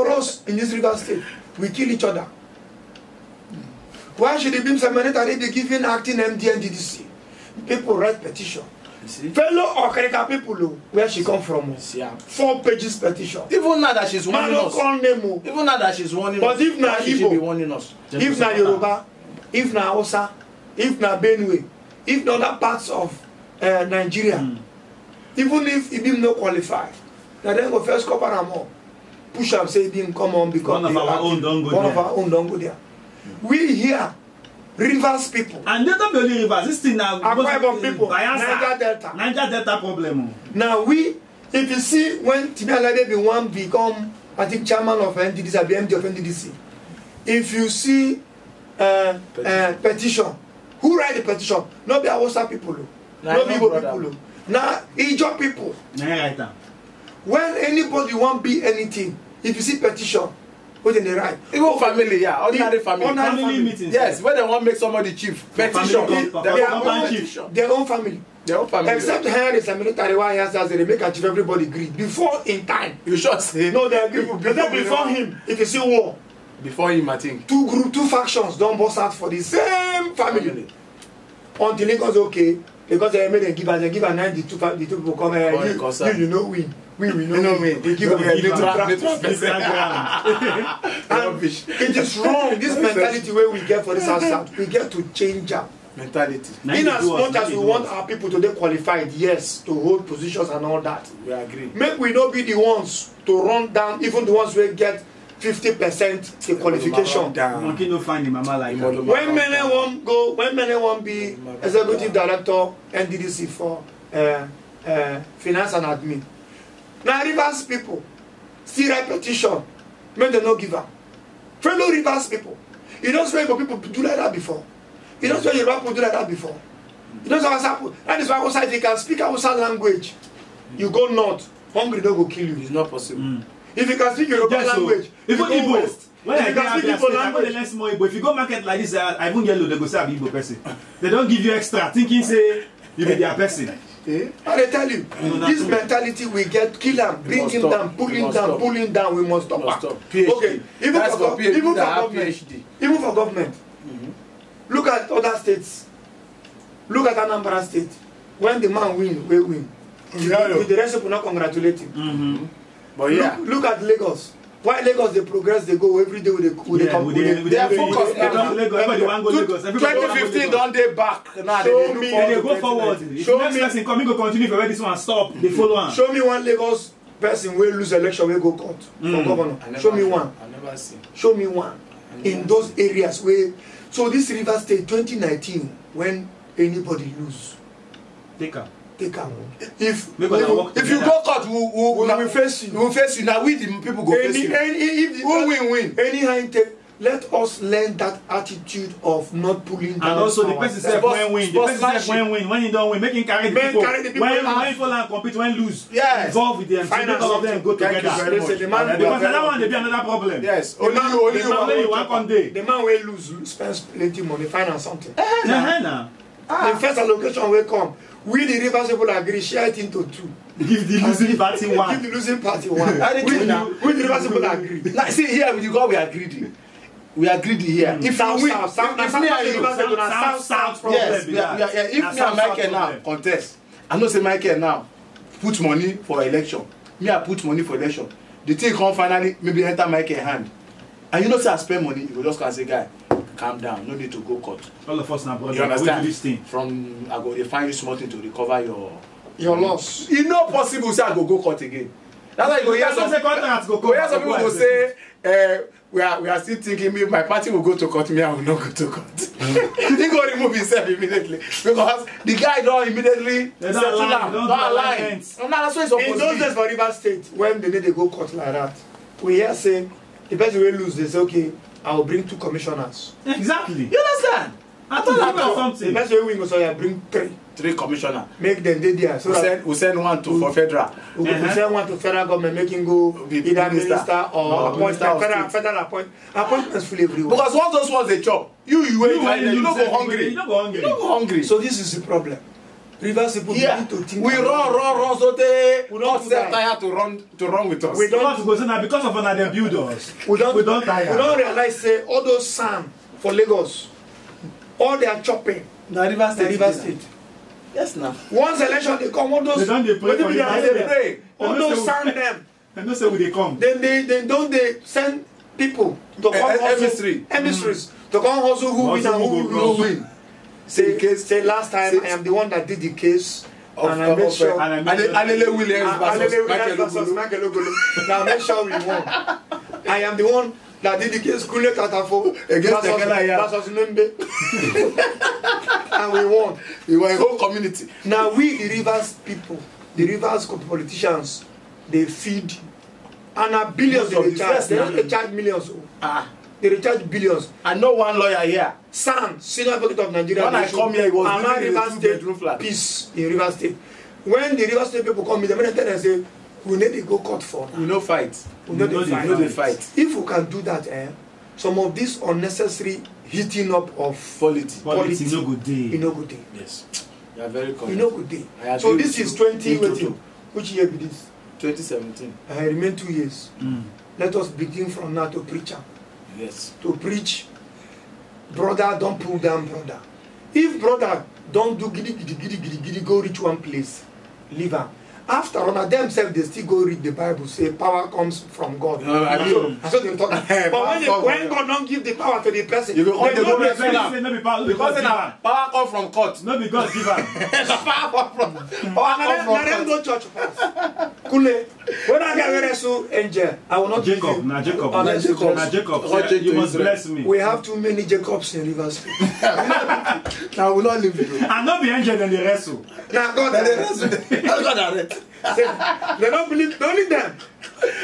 for us in this River State, we kill each other. Why should the beam seminary be giving acting MD and DDC? People write petition. Fellow Okrika people, where she come from? 4 pages petition. Even now that she's warning us. Even now that she's warning but us. But if na Igbo, be warning us. If na Yoruba, if na Hausa, if na Benue, if na other parts of Nigeria, even if Ibim no qualify, now then go first cover am up. Push up, say Ibim come on because one of our own don't go there. We here, Rivers people. And they don't believe Rivers. This thing now. Akwa Ibom people. Niger Delta problem. Now we, if you see when Timi Alade one become, I think chairman of NDDC, or MD of NDDC. If you see petition, who write the petition? Not be Hausa people, not be Igbo people. Now Ijaw people. When anybody want be anything, if you see petition, what in the right? Even family, yeah, ordinary family meetings. Yes, when they want to make somebody chief, petition. Their own family. Except here is a military one has they make achieve everybody agree before in time. You should say no, they agree. Before him, if you see war. Before him, I think. Two factions don't bust out for the same family. Until it goes okay, because they made a give us, they give a 92 people come here. You know win. We know win. They give a and it is wrong. This mentality where we get for this outside, we get to change up. Mentality. In as much as we want our people to be qualified, yes, to hold positions and all that. We agree. Make we not be the ones to run down, even the ones who get 50% the qualification. Monkey no find the mama like that. When many won't be executive director NDDC for finance and admin. Now Rivers people still write petition, make them not give up. Fellow Rivers people, you don't swear people do like that before. You don't swear Yoruba people do like that before. You don't swear that is why outside they can speak outside language. You go north, hungry don't go kill you. It's not possible. If you can speak Yoruba language, if you go west. When I can speak Igbo language, less more Igbo. If you go market like this, I even yellow, they go say I'm Igbo person. They don't give you extra, thinking say you be their person. And I tell you, this mentality we get, kill him, bring him down, pull him down, we must stop. Okay, even for government, look at other states. Look at Anambra State. When the man win, we win. With the rest of people not congratulate him. But yeah, look at Lagos. Why Lagos they progress, they go every day with the they are focused. 2015 don't they back now? Show me they go forward. If next person coming go continue for where this one stop, they follow on. Show me one Lagos person will lose election, will go court for governor. Show me one. I never seen. Show me one in those areas where. So this River State 2019, when anybody lose, take her. If you go court, we will face you. We will face you. Now we the people go face you. Who win? Anyhow, let us learn that attitude of not pulling down. And also the person said when win. The person said when win. When you don't win, making carry the people. When fall and compete, when lose. Yes. Involve with them. Finance all of them go together. Because that one they be another problem. Yes. Only you want one day. The man will lose, spends plenty money, finance something. The first allocation will come. We the Rivers people agree, share it into 2. Give the losing party 1. Give the losing party 1. We the Rivers people agree. Now see here with you God we are greedy. We are greedy here. If we win, if me and Michael now contest, I know say Michael now put money for election. Me I put money for election. The thing come finally maybe enter Michael hand. And you know say I spend money, you go just can say guy, calm down, no need to go court. All of us now, brother. You understand? This thing. From I go they find you small thing to recover your loss. It's not possible say I go court again. That's why you go hear some people go say we are still thinking maybe my party will go to court, me I will not go to court. He go remove himself immediately because the guy don't immediately settle down, don't align. That's what it's supposed to be. In those days for River State, when they go court like that, we hear say the person will lose. They say okay, I will bring 2 commissioners. Exactly. You understand? I thought you were something. The person will win, so I bring 3 commissioners. Make them there. So we send one to for federal. We send one to federal government, make him go either minister or federal appointments fully everywhere. Because once those ones they chop, you don't go hungry. You don't go hungry. So this is the problem. Rivers people begin to think. We run, so they We not don't tired to run with us. We don't because of another builders. We don't tire. We don't realize say all those sand for Lagos, all they are chopping. Na Rivers State. Rivers State. Yes, now. Once election they come, all those. They don't pray for they all those sand them. And no say when they come. Then they send people to come emissaries to come hustle who win and who win. Say last time I am the one that did the case. And I made sure. Alele Williams versus Michael Ogolo. Now make sure we won. I am the one that did the case. Kule Katafo versus Nembe. And we won. We were a whole community. Now we, the Rivers people, the Rivers politicians, they feed. And billions they recharge. They don't recharge millions. They recharge billions. I know one lawyer here. Sam, senior advocate of Nigeria. When I come here, he was living in a Rivers State flat. Peace in Rivers State. When the Rivers State people come here, they tell them say, we need to go court for now. We no fight. We know the fight. If we can do that, some of this unnecessary heating up of politics no good day. No good day. Yes. You are very correct. No good day. So this is 20. Which year be this? 2017. I remain 2 years. Let us begin from now to preach. Yes. To preach. Brother, don't pull down brother. If brother don't do giddy, go reach one place, leave her. After all, themselves they still go read the Bible, say power comes from God. So they talk. But when God don't give the power to the person, you go because power come from court. No be God give am. Power come from them go church first. Kule, when I get wrestle angel, I will not Jacob. give you. Na Jacob. You must bless me. We have too many Jacobs in Rivers State. I will not leave you. And not be angel than the wrestle. Now God, they don't believe, don't need them.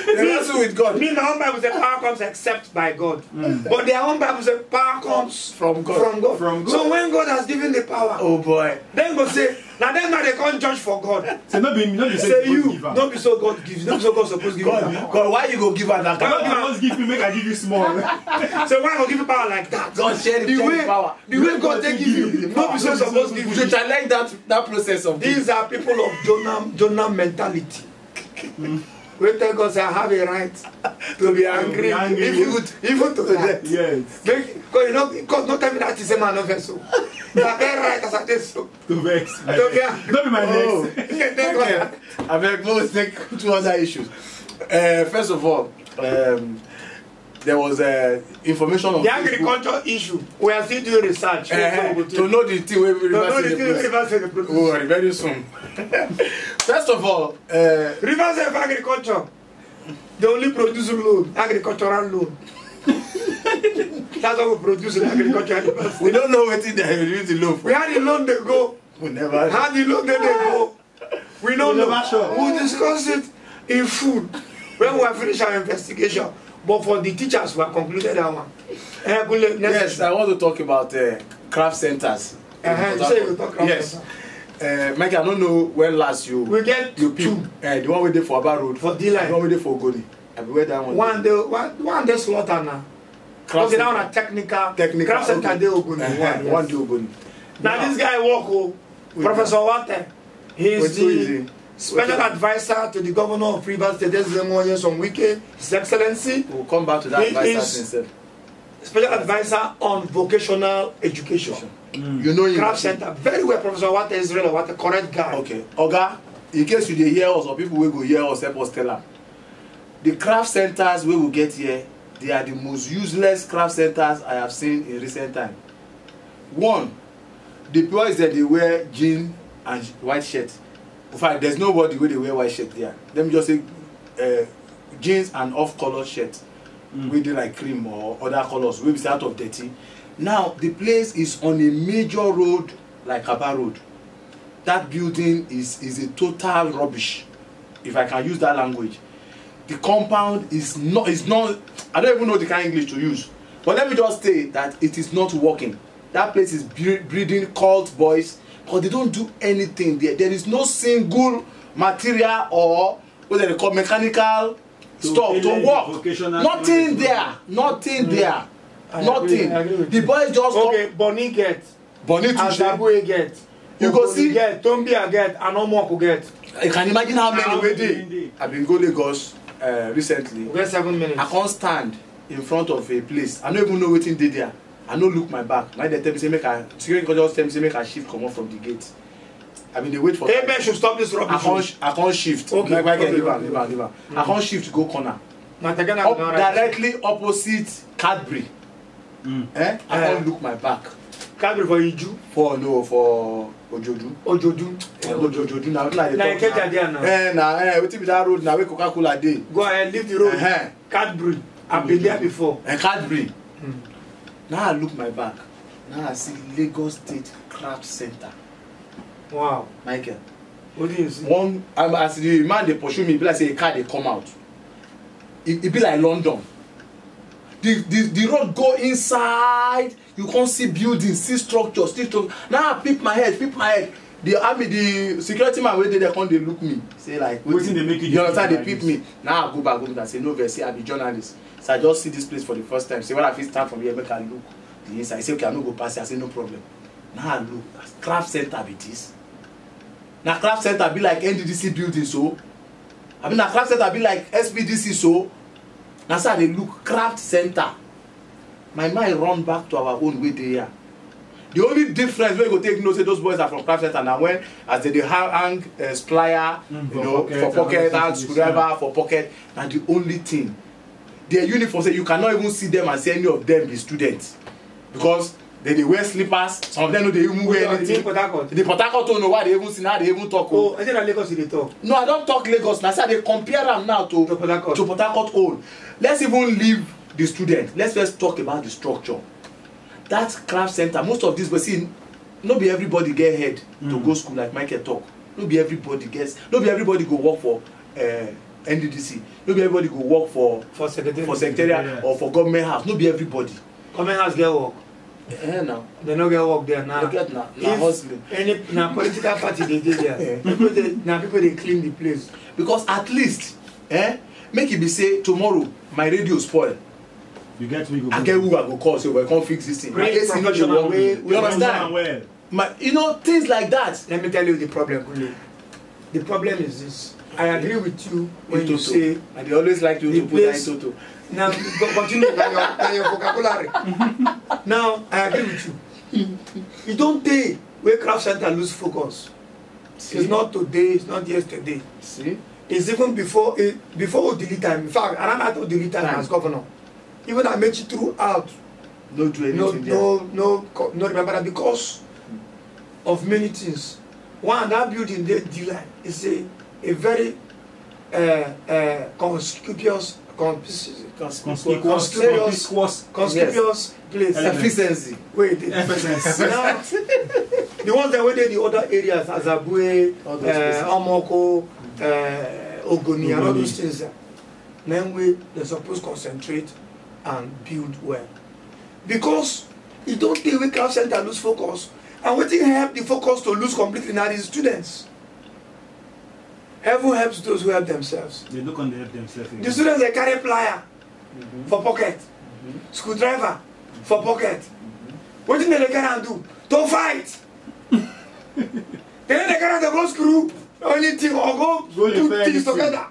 They wrestle with God. Me, my own Bible says power comes except by God. But their own Bible says power comes from God. From God. So when God has given the power, oh boy, then go say, now they can't judge for God. So not be say you, not be so God gives, not be so God supposed to give you. God, why you go give her that? God must give you, make I give you small. So why go give you power like that? God share the power. The way God take give you, not be so supposed to give you. You should challenge that process of. These are people of Jonah mentality. We tell God say I have a right to be angry, even to that. Yes. Because you know, God not tell me that is a man of vessel. You are very right as I tell so. To vex. Don't be my next. Okay. I beg, let's take two other issues. First of all, there was information on the agriculture issue. We are still doing research to know the thing we reverse very soon. First of all, reverse of agriculture. They only produce loan, agricultural loan. That's what we produce in agriculture. We don't know what they use the loan for. We had the loan they go. We never had the loan they go. We don't know. Sure. We'll discuss it in full when we have finished our investigation. But for the teachers, we have concluded that one. Yes, I want to talk about craft centers. Yes. Mike, I don't know when last you get you two. The one we did for Aba Road. For D-Line. The one we did for Ogoni. Where that one? One day slaughter now. Okay, that one a technical. Craft center dey Ogoni. One day Ogoni. Now this guy work Professor Wate. He is the special advisor to the governor of Rivers State. This is some weekend. His Excellency. We'll come back to that advisor instead. Special advisor on vocational education. You know him. Craft center. Very well, Professor Wate Israel. What a correct guy. Okay. Oga, in case you dey hear us or people will go hear us, help us tell them. The craft centers we will get here, they are the most useless craft centers I have seen in recent time. One, the boys that they wear jeans and white shirt. In fact, there's nobody where they wear white shirt there. Them just say jeans and off-color shirt. We do like cream or other colors. We be out of dirty. Now the place is on a major road like Aba Road. That building is a total rubbish, if I can use that language. The compound is not. I don't even know the kind of English to use. But let me just say that it is not working. That place is breeding cult boys because they don't do anything there. There is no single material or what they call mechanical stuff to work. Nothing there. Nothing there. Nothing. The boys just okay. Bonnie get. Bonnie to Azabu get. You go see. Get, Tombi I get, and no more could get. You can imagine how many wey dey. I been go Lagos recently. We get 7 minutes. I can't stand in front of a place. I don't even know wetin dey there. I no look my back. Now they tell me say make I security just tell me say make I shift comot from the gate. I mean they wait for. Amen should stop this rubbish. I can't shift. Okay. Like leave am. I can't shift to go corner. Directly opposite Cadbury. I can't look my back. Cadbury for Iju? For Ojoju. Ojoju. Now like they talk. Wetin be that road na where Coca-Cola dey. Go ahead, leave the road. Cadbury. I've been there before. Cadbury. Now I look my back. Now I see Lagos State Craft Center. Wow. Michael. What do you see? As the man dey pursue me, e be like say a car dey come out. It be like London. The road go inside. You can't see buildings, see structures, Now I peep my head. The security man wey dey there come dey look me. Say like, wetin dey make you understand? They peep me. Now I go back and say no vex. Say I be journalist. So I just see this place for the first time. Say when I fit start from here, make I look the inside. I say okay, I no go pass here. I say no problem. Now I look. Craft Center be this. Now Craft Center be like NDDC building so. I mean na Craft Center be like SPDC so. Now so they look Craft Center. My mind run back to our own way there. The only difference wey go take know say those boys are from Craft Center na when as they hang plier, for pocket and screwdriver for pocket. Na the only thing. Their uniform say you cannot even see them and say any of them be students because they wear slippers. Some of them no dey even wear anything. The Port Harcourt don't know why they even see now they even talk. Oh, is it na Lagos they talk? No, I don't talk Lagos. Na say they compare them now to Port Harcourt own. Let's even leave the student. Let's first talk about the structure. That Craft Center, most of these, but see, not be everybody get head to go school like Michael talk. Not be everybody go work for NDDC. Not be everybody go work for secretariat or for government house. Not be everybody. Government house get work. Now. They no get work there now. Look at now. Hustling. Any political party they dey there. People they clean the place. Because at least, make it be say tomorrow my radio spoil. You get me. I get who I go call so we can't fix this thing. Professional way. You understand? Well. Things like that. Let me tell you the problem. The problem is this. I agree with you when you say. And they always like to put that in toto. Now continue with your vocabulary. Now I agree with you. You don't take where Craft Center lose focus. See? It's not today. It's not yesterday. See? It's even before Odili time. In fact, around that Odili time as governor. Even I made it throughout. No do anything no remember that because of many things. One, that building there, D-line, is a very conspicuous place. Efficiency. Wait, efficiency. Now, the ones that were there in the other areas, Azabue, Omoko, Ogoni, and all those things, then they're supposed to concentrate and build well. Because you don't take away Craft Center lose focus, and what help the focus to lose completely now is students. Heaven helps those who help themselves. They look on the help themselves. The students they carry plier for pocket, screwdriver for pocket. What did they carry and do? To fight. Then they carry to go screw anything or go do things together.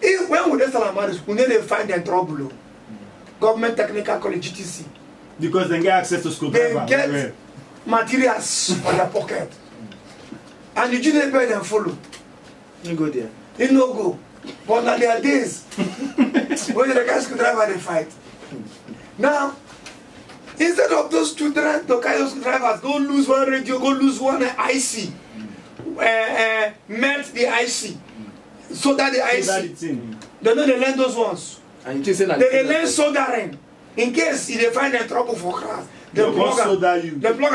If when would they start marriage, when they find them trouble? Government Technical College GTC. Because they get access to screwdriver. They get materials for their pocket. And the junior pay them follow. You go there. They no go. But now there are days when they get screwdriver they fight. Now, instead of those children to carry those screwdrivers, go lose one radio, go lose one IC. Melt the IC. So that the IC. They know they learn those ones. And you say they learn soldering. In case they find a trouble for class, the plug and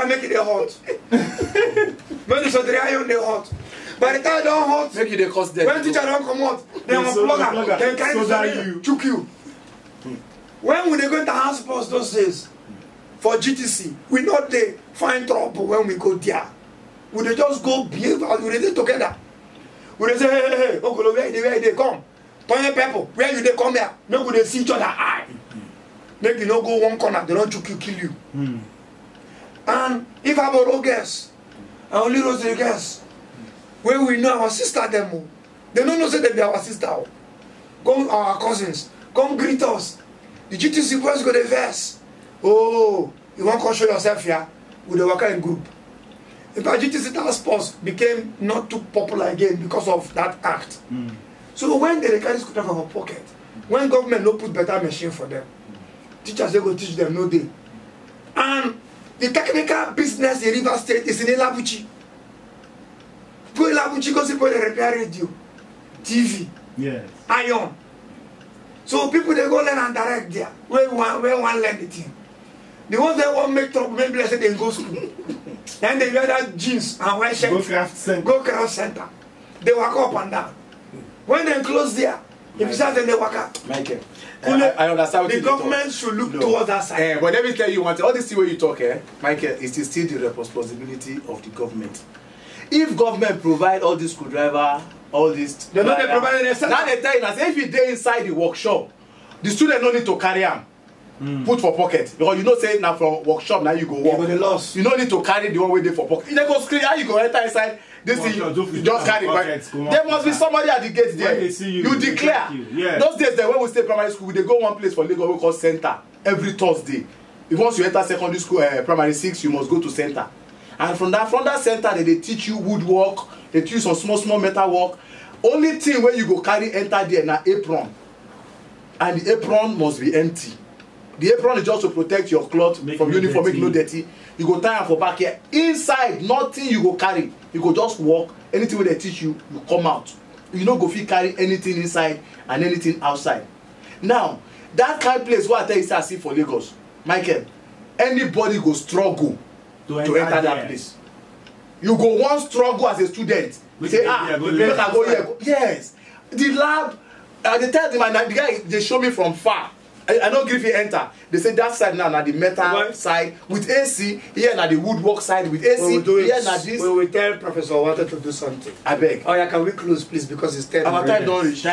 make it hot. When the soldering iron they hot. By the time don't hot, make it cost them. when teacher don't come out, they will plug and carry the choke you. When we go to house post those days for GTC, we not they find trouble when we go there. We they just go behave as we dey together. We dey say hey, Okolo where they come. Toye people, where you they come here? Make we dey see each other eye. Make you no go one corner, they don't choke you, kill you. And if I borrow guess, and only Rodriguez. Where we know our sister them. They don't know say they be our sister. Come our cousins. Come greet us. The GTC boys go the verse. Oh, you want to show yourself here with the worker in group. In fact, GTC task force became not too popular again because of that act. So when they carry school from our pocket, when government no put better machine for them, teachers they go teach them no day. And the technical business in River State is in Elabuchi. Go Elabuchi go see for the repair radio, TV, yes, iron. So people they go learn and direct there. Where one learn the thing. The ones that want make trouble, maybe let's say they go school. Then they wear that jeans and wear shirt. Go craft center. They walk up and down. When they close there, if you say they walk up. Michael, I understand what the government should look towards that side. But let me tell you one thing. All this thing where you talk, Michael, it is still the responsibility of the government. If government provide all this screwdriver, all this, they know they provide it. Now they tell you that if you dey inside the workshop, the student no need to carry am. Put for pocket, because you know say now from workshop now you go work. You no need to carry the one way there for pocket. You dey go screen how you go enter inside this thing. You just carry back. There must be somebody at the gate there. You declare. Those days there when we stay primary school, we dey go one place for Lagos we call center every Thursday. If once you enter secondary school, primary 6, you must go to center. And from that center they teach you woodwork, they teach you some small metal work. Only thing where you go carry enter there na apron, and the apron must be empty. The apron is just to protect your cloth from uniform, make no dirty. You go tie am for back here. Inside, nothing you go carry. You go just walk. Anything wey they teach you, you come out. You no go fit carry anything inside and anything outside. Now, that kind of place where I tell you say I see for Lagos, Michael, anybody go struggle to enter that place. You go one struggle as a student. Say, make I go here. Yes. The lab, they tell them, and the guy, they show me from far. I don't give you enter. They say that side now na the metal side with AC. Here na the woodwork side with AC. Here na this. We will tell Professor wanted to do something. I beg. Oh yeah, can we close please because it's 10. Our time don't reach.